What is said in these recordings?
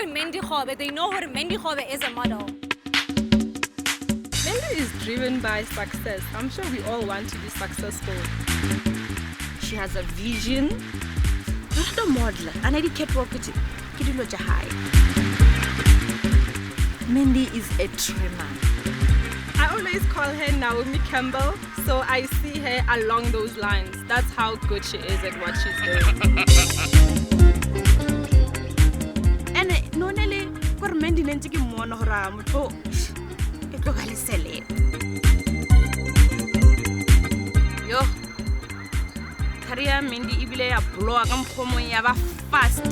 at Mandy Kgobe, they know what Mandy Kgobe is a model. Mandy is driven by success. I'm sure we all want to be successful. She has a vision. Not a model. And I did catwalk with it. High. Mandy is a dreamer. I always call her Naomi Campbell, so I see her along those lines. That's how good she is at what she's doing. And normally, for Mandy, Nancy can monogram. Oh, it will be silly. Yo, career Mandy Ibile a blog and promo yava fast.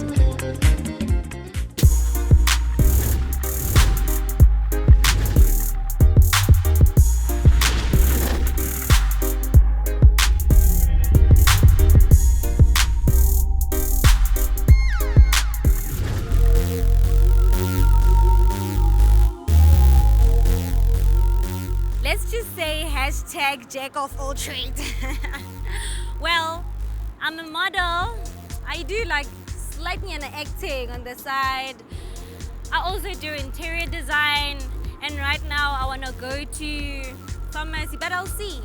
Let's just say hashtag jack of all trades. Well, I'm a model. I do like slightly an acting on the side. I also do interior design. And right now I want to go to pharmacy, but I'll see.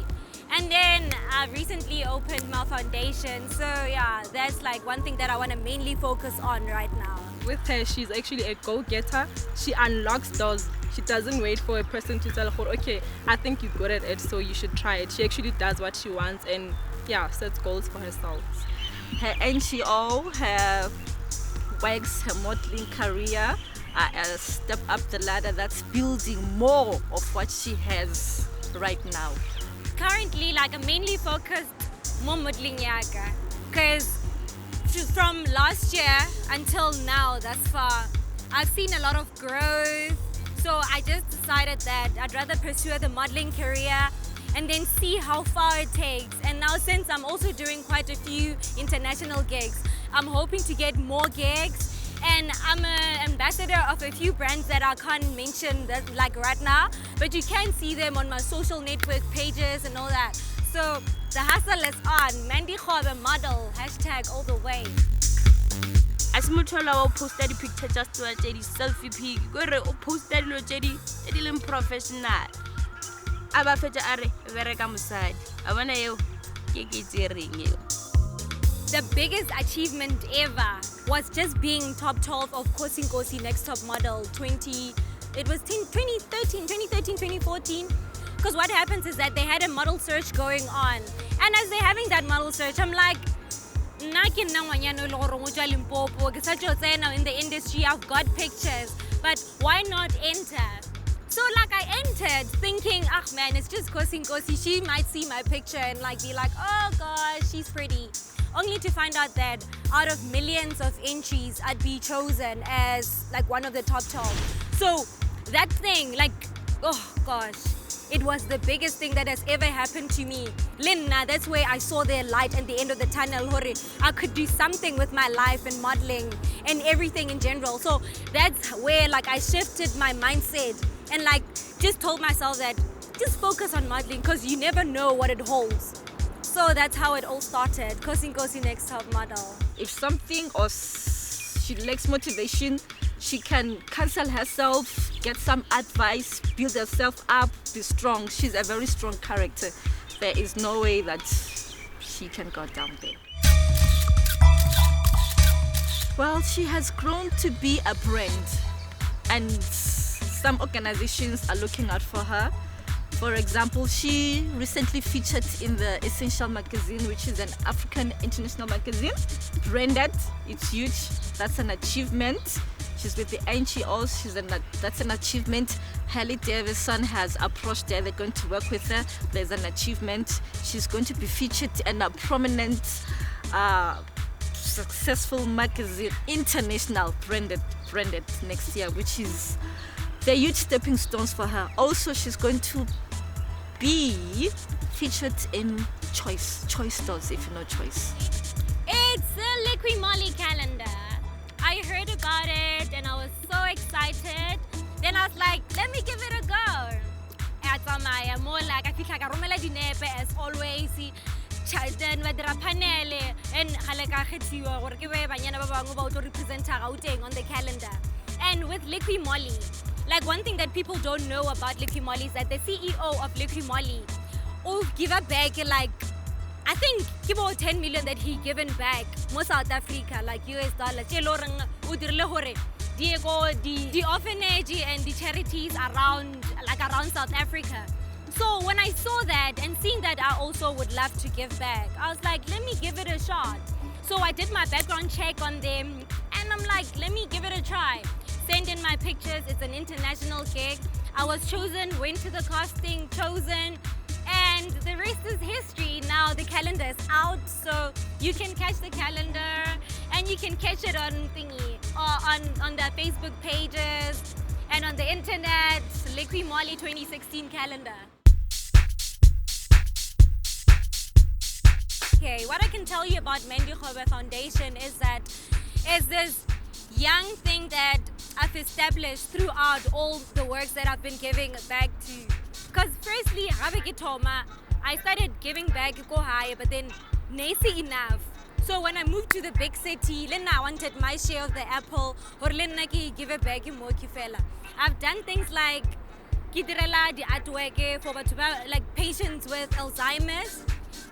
And then I recently opened my foundation. So yeah, that's like one thing that I want to mainly focus on right now. With her, she's actually a go-getter. She unlocks doors. She doesn't wait for a person to tell her, okay, I think you're good at it, so you should try it. She actually does what she wants and yeah, sets goals for herself. Her NGO, her works, her modeling career are a step up the ladder that's building more of what she has right now. Currently, like I'm mainly focused more modeling yaga, because from last year until now, thus far, I've seen a lot of growth. So I just decided that I'd rather pursue the modeling career and then see how far it takes. And now since I'm also doing quite a few international gigs, I'm hoping to get more gigs. And I'm an ambassador of a few brands that I can't mention that like right now, but you can see them on my social network pages and all that. So the hustle is on. Mandy Kgobe model, hashtag all the way. As muthola o posta di picture just to a selfie pic gore o posta dilo tedi professional aba fetsa are bereka mosadi a bona eo ke tsereng eo. The biggest achievement ever was just being top 12 of Kosinkosi Next Top Model 2013, 2014. Because what happens is that they had a model search going on. And as they're having that model search, I'm like, in the industry, I've got pictures, but why not enter? So like I entered thinking, ah man, it's just Kosinkosi. She might see my picture and like be like, oh gosh, she's pretty. Only to find out that out of millions of entries, I'd be chosen as like one of the top 12. So that thing, like, oh gosh, it was the biggest thing that has ever happened to me. Linna, that's where I saw the light at the end of the tunnel. I could do something with my life and modeling and everything in general. So that's where like I shifted my mindset and like just told myself that just focus on modeling because you never know what it holds. So that's how it all started. Kosinkosi Next Top Model. If something or she lacks motivation, she can cancel herself, get some advice, build herself up, be strong. She's a very strong character. There is no way that she can go down there. Well, she has grown to be a brand, and some organizations are looking out for her. For example, she recently featured in the Essential magazine, which is an African international magazine. Branded, it's huge. That's an achievement. She's with the NGOs. That's an achievement. Halle Davison has approached her. They're going to work with her. There's an achievement. She's going to be featured in a prominent, successful magazine, international branded next year, which is the huge stepping stones for her. Also, she's going to be featured in Choice stores, if you know Choice. It's the Liqui Molly calendar. I heard about it and I was so excited. Then I was like, let me give it a go. I'm more like, I feel like I romela dinepe as always. Then with the panel and haleka khetiwa gore ke be banyana ba bangwe ba o tlo representa Gauteng on the calendar. And with Liqui Moly, like one thing that people don't know about Liqui Moly is that the CEO of Liqui Moly give a back like, I think about 10 million that he given back more South Africa, like US dollars. The orphanage and the charities around South Africa. So when I saw that and seeing that I also would love to give back, I was like, let me give it a shot. So I did my background check on them and I'm like, let me give it a try. Send in my pictures, it's an international gig. I was chosen, went to the casting, chosen, and the rest is history. Now the calendar is out, so you can catch the calendar and you can catch it on thingy, or on the Facebook pages and on the internet, Liqui Moly 2016 calendar. Okay, what I can tell you about Mandy Kgobe Foundation is that is this young thing that I've established throughout all the works that I've been giving back to. Because firstly, I started giving back go high, but then nasi enough. So when I moved to the big city, I wanted my share of the apple, or give it back in Fela. I've done things like kidirela the artwork for like patients with Alzheimer's.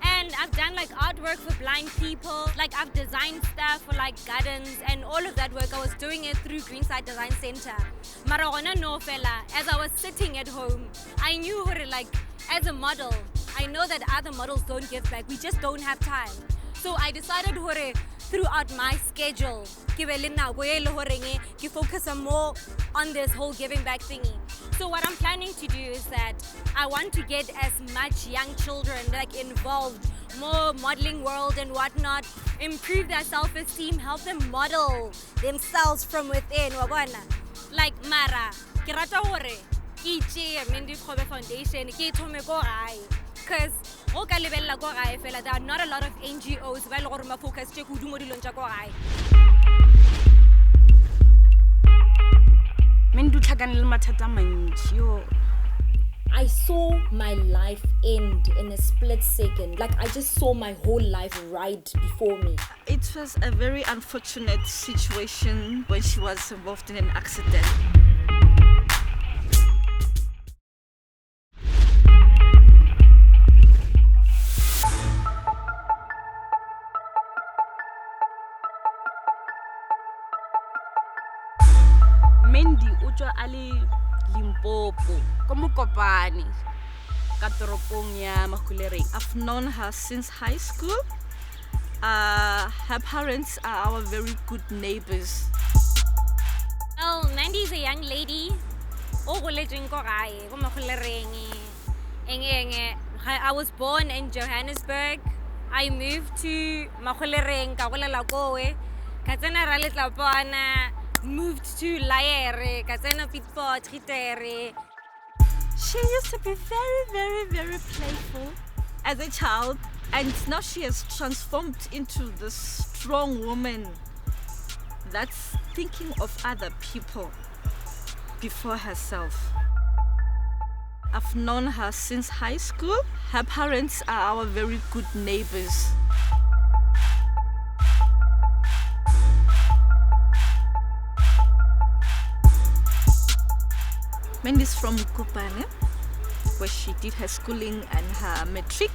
And I've done like artwork for blind people, like I've designed stuff for like gardens and all of that work. I was doing it through Greenside Design Center. Maragona no fella, as I was sitting at home, I knew like as a model, I know that other models don't give back, we just don't have time. So I decided throughout my schedule, focus more on this whole giving back thingy. So what I'm planning to do is that I want to get as much young children like involved, more modeling world and whatnot, improve their self-esteem, help them model themselves from within. Like Mara, Kirata Hore, Kichi, Mandy Kgobe Foundation, because there are not a lot of NGOs who focus on I saw my life end in a split second. Like I just saw my whole life right before me. It was a very unfortunate situation when she was involved in an accident. Mandy utswa ali Limpopo ko Mokopane ka toropong ya Makulereng. I've known her since high school. Her parents are our very good neighbors. Well, Mandy is a young lady. I was born in Johannesburg. I moved to Makulereng, moved to Laere, She used to be very, very, very playful as a child, and now she has transformed into this strong woman that's thinking of other people before herself. I've known her since high school. Her parents are our very good neighbors. Mandy's from Kopane, where she did her schooling and her matric.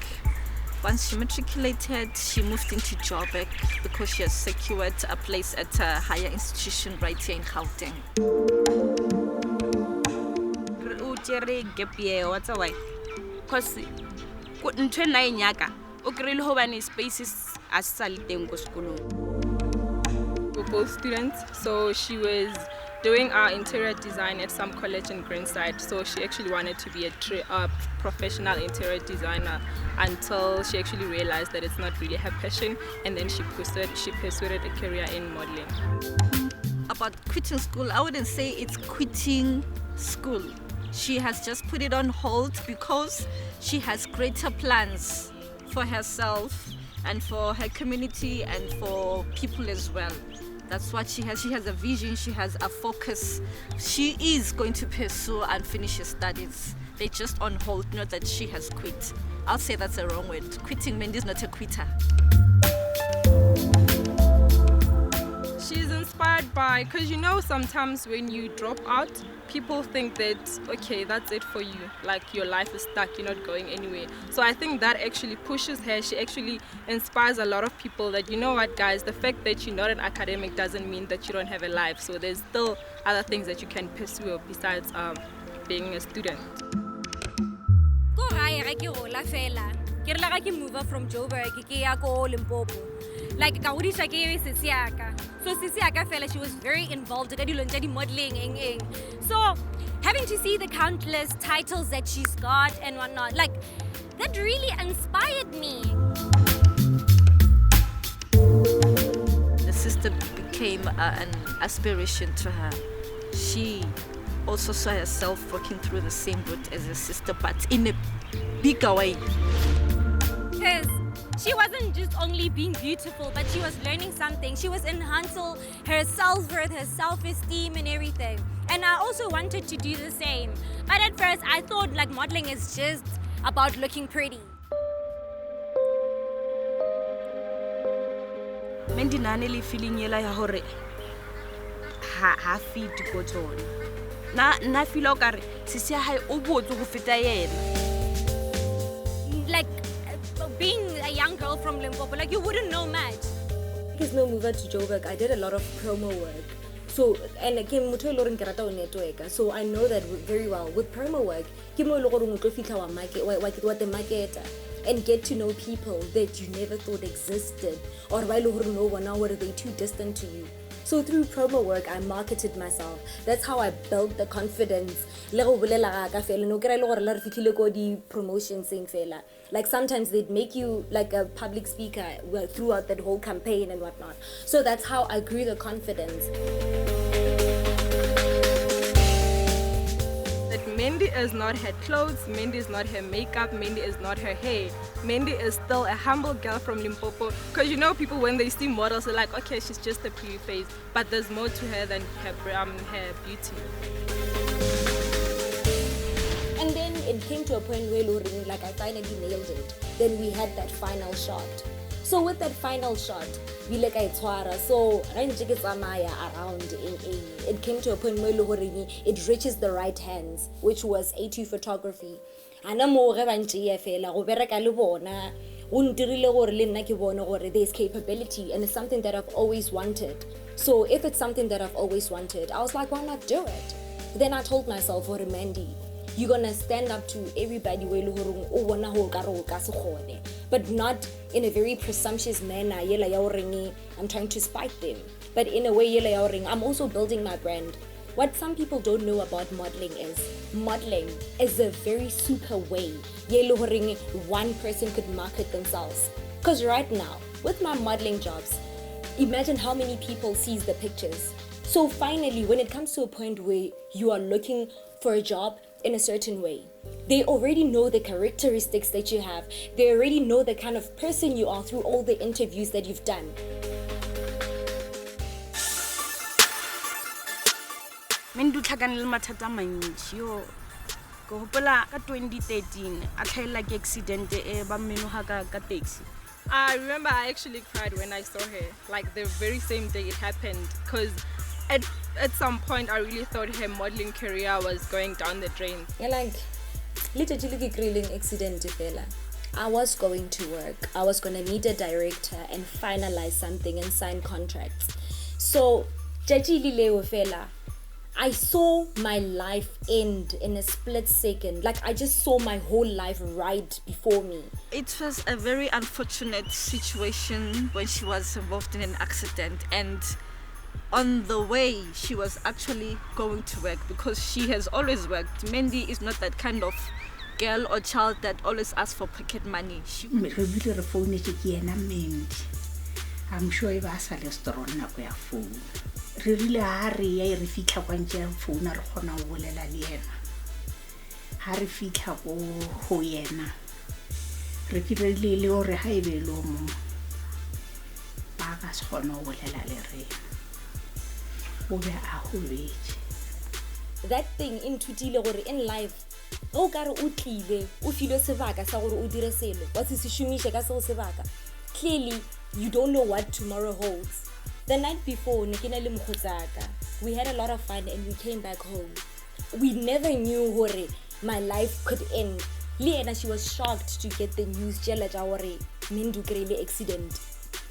Once she matriculated, she moved into Joburg because she has secured a place at a higher institution right here in Gauteng. Gap year, what's away? Because ntwe na inyaka o krele ho bane spaces as salteng go sekolong. We're both students, so she was doing our interior design at some college in Greenside, so she actually wanted to be a professional interior designer until she actually realized that it's not really her passion, and then she pursued a career in modeling. About quitting school, I wouldn't say it's quitting school. She has just put it on hold because she has greater plans for herself and for her community and for people as well. That's what she has. She has a vision, she has a focus. She is going to pursue and finish her studies. They're just on hold, not that she has quit. I'll say that's a wrong word. Quitting, Mandy is not a quitter. She's inspired by like, because you know, sometimes when you drop out, people think that, okay, that's it for you. Like, your life is stuck, you're not going anywhere. So I think that actually pushes her. She actually inspires a lot of people that, you know what, guys, the fact that you're not an academic doesn't mean that you don't have a life. So there's still other things that you can pursue besides being a student. Ko gae ga ke gola fela. Ke re la ga ke move from Joburg ke ya ko Limpopo. Like ka godisa ke sisi yaka. So sisi yaka fela, she was very involved ka dilo tsa di modeling eng. So having to see the countless titles that she's got and whatnot, like that really inspired me. The sister became an aspiration to her. She also saw herself walking through the same route as her sister, but in a bigger way. Because she wasn't just only being beautiful, but she was learning something. She was enhancing her self-worth, her self-esteem and everything. And I also wanted to do the same. But at first, I thought like modeling is just about looking pretty. Mandy nane feeling yela ya hore ha fit go tsone. Na feel o kare sisi ya hae o botse go feta yena. Like being a young girl from Limpopo, like you wouldn't know much. Because no mover to Joburg, I did a lot of promo work. So, and again, so I know that very well. With promo work, and get to know people that you never thought existed, or were they too distant to you. So through promo work, I marketed myself. That's how I built the confidence. Like sometimes they'd make you like a public speaker throughout that whole campaign and whatnot. So that's how I grew the confidence. That Mandy is not her clothes, Mandy is not her makeup, Mandy is not her hair. Mandy is still a humble girl from Limpopo. Because you know, people when they see models, they're like, okay, she's just a pretty face. But there's more to her than her beauty. And then it came to a point where like I finally nailed it. Then we had that final shot. So with that final shot, we like so around it came to a point where it reaches the right hands, which was A2 photography. And there's capability and it's something that I've always wanted. So if it's something that I've always wanted, I was like, why not do it? Then I told myself, Mandy, you're gonna stand up to everybody, but not in a very presumptuous manner. I'm trying to spite them, but in a way, I'm also building my brand. What some people don't know about modeling is a very super way one person could market themselves. Because right now, with my modeling jobs, imagine how many people sees the pictures. So finally, when it comes to a point where you are looking for a job in a certain way, they already know the characteristics that you have. They already know the kind of person you are through all the interviews that you've done. Mendu tlhakanile mathata mantsi yo go hopola ka 2013 a tlhaela ke accident e ba mmenoga ka taxi. I remember I actually cried when I saw her, like the very same day it happened, because at some point I really thought her modeling career was going down the drain. Like little grilling accident fela. I was going to work. I was going to meet a director and finalize something and sign contracts. So fela, I saw my life end in a split second. Like I just saw my whole life right before me. It was a very unfortunate situation when she was involved in an accident, and on the way she was actually going to work, because she has always worked. Mandy is not that kind of girl or child that always asks for pocket money. I'm sure if I saw a restaurant na go ya phone. Re rile ha re ya re fitla kwa ntle phone re khona go bolela le yena. Ha re fitla go yena. Re kirile le hore ha e be lo mo. Ba ka se khona go bolela le re. O be a go betse. That thing intutile gore in life o ka re o tlile o file sebaka sa gore o dire selo wa se shumishe ka se sebaka. Clearly you don't know what tomorrow holds. The night before, Nikina le mokgotsaka, we had a lot of fun and we came back home. We never knew hore my life could end. Liena, she was shocked to get the news jela ja hore Mindu krile accident.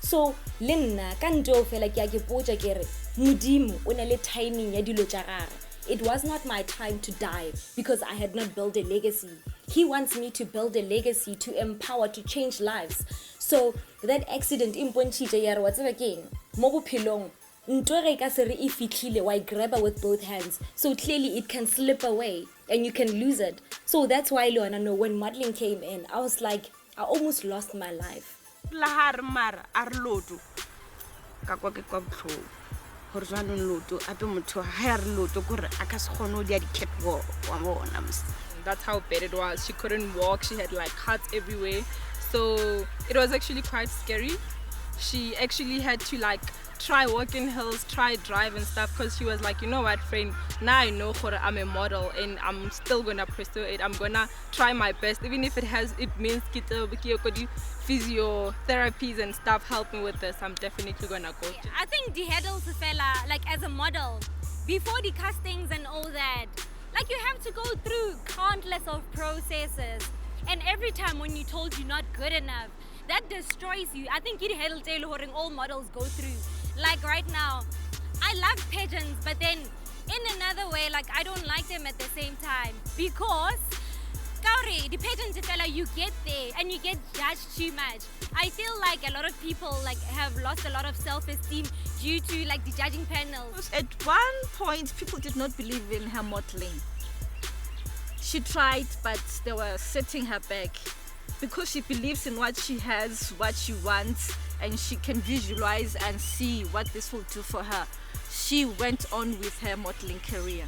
So lenna ka ntho fela ke a ke potsa kere modimo o na le timing ya dilo tsa gagwe. It was not my time to die because I had not built a legacy. He wants me to build a legacy, to empower, to change lives. So that accident impontshitse ya re wa tseba keng mo bophelong ntwe re ka se re e fitlhile wa grab her with both hands, so clearly it can slip away and you can lose it. So that's why Leona, no, when modeling came in, I was like, I almost lost my life. Lahar mara ar loto ka kwa ke kwa botlho gore jwanong loto ape motho ha re loto gore a ka se kgone di catwalk wa bona. That's how bad it was. She couldn't walk. She had like cuts everywhere. So it was actually quite scary. She actually had to like try walking hills, try drive and stuff, because she was like, you know what, friend, now I know I'm a model and I'm still gonna pursue it. I'm gonna try my best, even if it means physiotherapies and stuff. Help me with this. I'm definitely gonna go. I think the hurdles fella, like as a model, before the castings and all that, like you have to go through countless of processes, and every time when you're told you're not good enough, that destroys you. I think it hurdle all models go through. Like right now, I love pageants, but then in another way, like I don't like them at the same time, because the pageants fella, you get there and you get judged too much. I feel like a lot of people like have lost a lot of self-esteem due to like the judging panels. At one point, people did not believe in her modeling. She tried, but they were setting her back because she believes in what she has, what she wants, and she can visualize and see what this will do for her. She went on with her modeling career,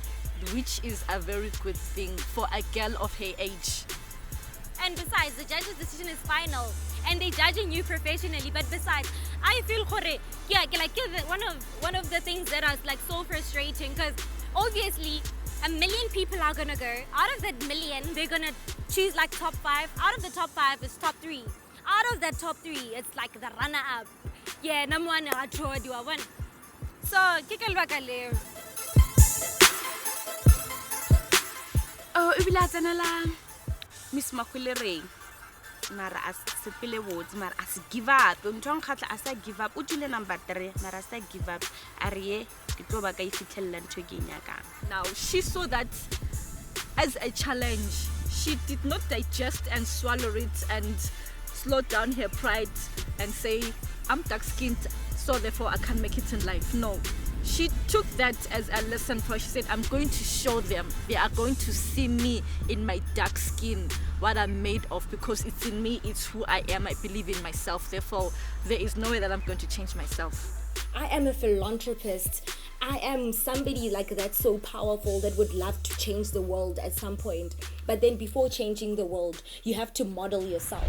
which is a very good thing for a girl of her age. And besides, the judge's decision is final and they're judging you professionally. But besides, I feel like one of the things that is like so frustrating, because obviously 1 million people are gonna go. Out of that million, they're gonna choose like top 5. Out of the top 5 is top 3. Out of that top 3, it's like the runner-up. Yeah, number 1 I told you I won. So kikalwakale. Oh, e bila tsenela Miss Makwilere. Mara as sepele botse, mara as give up. Ntong khatla as give up. O tile number 3, mara as give up. Ariye ke tlo ba ka ifithella ntho ke nyaka. Now, she saw that as a challenge. She did not digest and swallow it and slow down her pride and say, I'm dark-skinned, so therefore I can't make it in life. No. She took that as a lesson for her. She said, I'm going to show them. They are going to see me in my dark skin, what I'm made of, because it's in me, it's who I am. I believe in myself. Therefore, there is no way that I'm going to change myself. I am a philanthropist. I am somebody like that, so powerful, that would love to change the world at some point. But then before changing the world, you have to model yourself.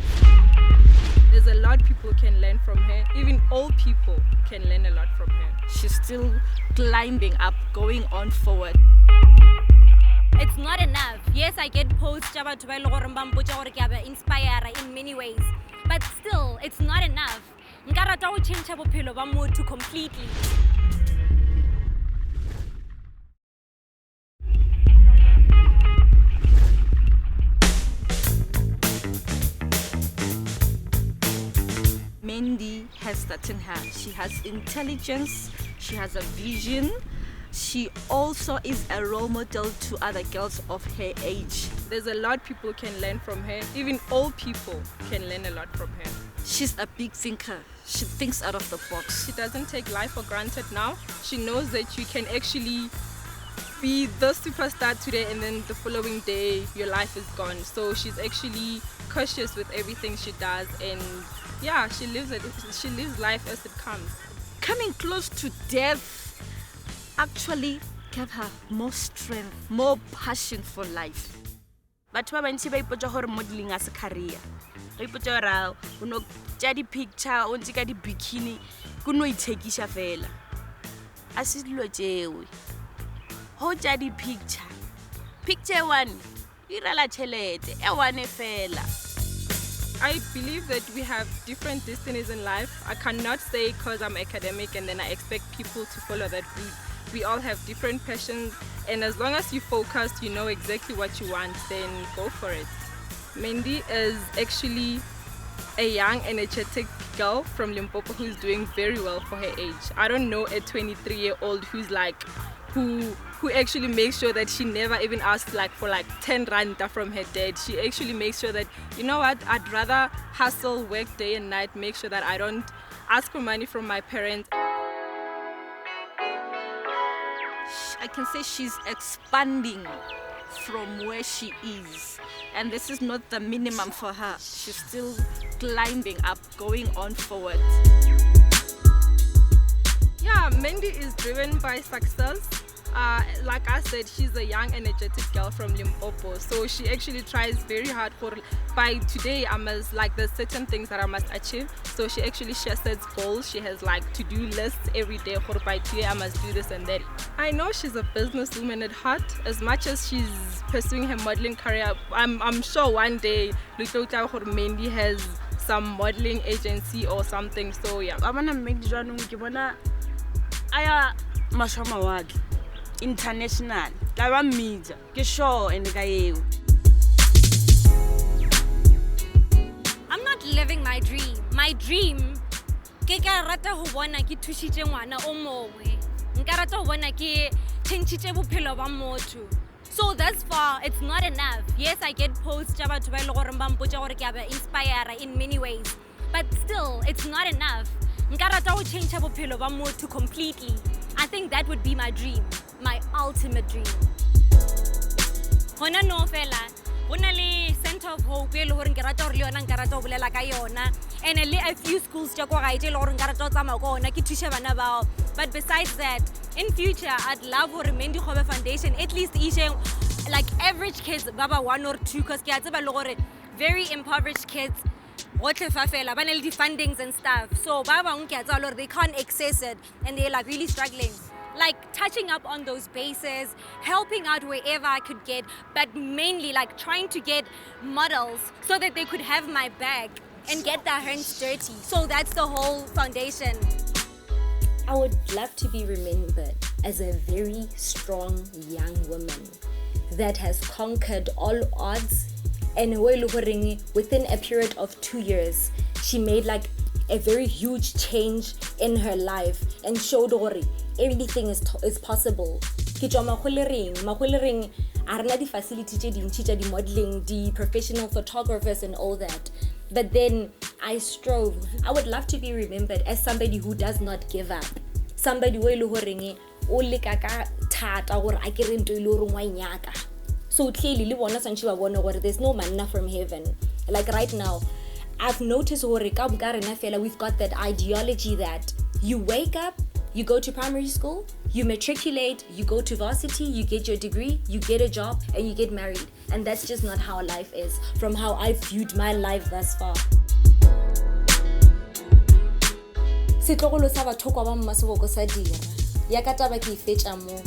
There's a lot people can learn from her. Even old people can learn a lot from her. She's still climbing up, going on forward. It's not enough. Yes, I get posts about inspire in many ways, but still, it's not enough. Nka rata go change bophelo ba motho completely. Mandy has that in her. She has intelligence, she has a vision. She also is a role model to other girls of her age. There's a lot people can learn from her. Even old people can learn a lot from her. She's a big thinker. She thinks out of the box. She doesn't take life for granted now. She knows that you can actually be the superstar today and then the following day your life is gone. So she's actually cautious with everything she does, and yeah, she lives life as it comes. Coming close to death actually gave her more strength, more passion for life. Batho ba bantsi ba ipotsa gore modeling as a career. Ba ipotsa gore o no tja di picture o ntse ka di bikini go no ithekisha fela. A se dilo tsewe. Ho tja di picture 1 irala chelete e 1 fela. I believe that we have different destinies in life. I cannot say because I'm academic and then I expect people to follow that route. We all have different passions, and as long as you focus, you know exactly what you want, then go for it. Mandy is actually a young, energetic girl from Limpopo who's doing very well for her age. I don't know a 23-year-old who's like, who actually makes sure that she never even asks like for like 10 rand from her dad. She actually makes sure that, you know what, I'd rather hustle, work day and night, make sure that I don't ask for money from my parents. I can say she's expanding from where she is, and this is not the minimum for her. She's still climbing up, going on forward. Yeah, Mandy is driven by success. Like I said, she's a young, energetic girl from Limpopo, so she actually tries very hard for, by today I must, like, there's certain things that I must achieve, so she actually sets goals. She has like to-do lists every day, for by today I must do this and that. I know she's a businesswoman at heart. As much as she's pursuing her modeling career, I'm sure one day Mandy has some modeling agency or something, so yeah. I wanna make aya mashoma wake international ka ba media ke sure and ka eo. I'm not living my dream. My dream ke ka rata ho bona ke thushitse ngwana o mongwe. Nka rata ho bona ke tshentshitse bophelo ba motho. So thus far, it's not enough. Yes, I get posts tja batho ba ile gore ba mpotsa gore ke a inspire in many ways, but still, it's not enough. Nka rata ho change bophelo ba motho completely. I think that would be my dream, my ultimate dream. Hona no fela, hona le Center of Hope le hore ke rata hore le yona nka rata ho bolela ka yona, and a few schools tja kwa gae le hore nka rata ho tsamaya ka ona ke thushe bana bao. But besides that, in future, I'd love hore Mandy Kgobe Foundation at least ishe like average kids baba 1 or 2, because ke a tseba le gore very impoverished kids the fundings and stuff, so they can't access it and they're like really struggling. Like touching up on those bases, helping out wherever I could get, but mainly like trying to get models so that they could have my back and get their hands dirty. So that's the whole foundation. I would love to be remembered as a very strong young woman that has conquered all odds. And within a period of 2 years, she made like a very huge change in her life and showed everything is possible. Arna di facility di modeling, the professional photographers and all that. But then I strove. I would love to be remembered as somebody who does not give up. Somebody who so clearly, there's no manna from heaven. Like right now, I've noticed we've got that ideology that you wake up, you go to primary school, you matriculate, you go to varsity, you get your degree, you get a job, and you get married. And that's just not how life is, from how I've viewed my life thus far. Setlogolo sa batho kwa ba mmaseboko sa dira. Ya ka taba ke ifetša mo.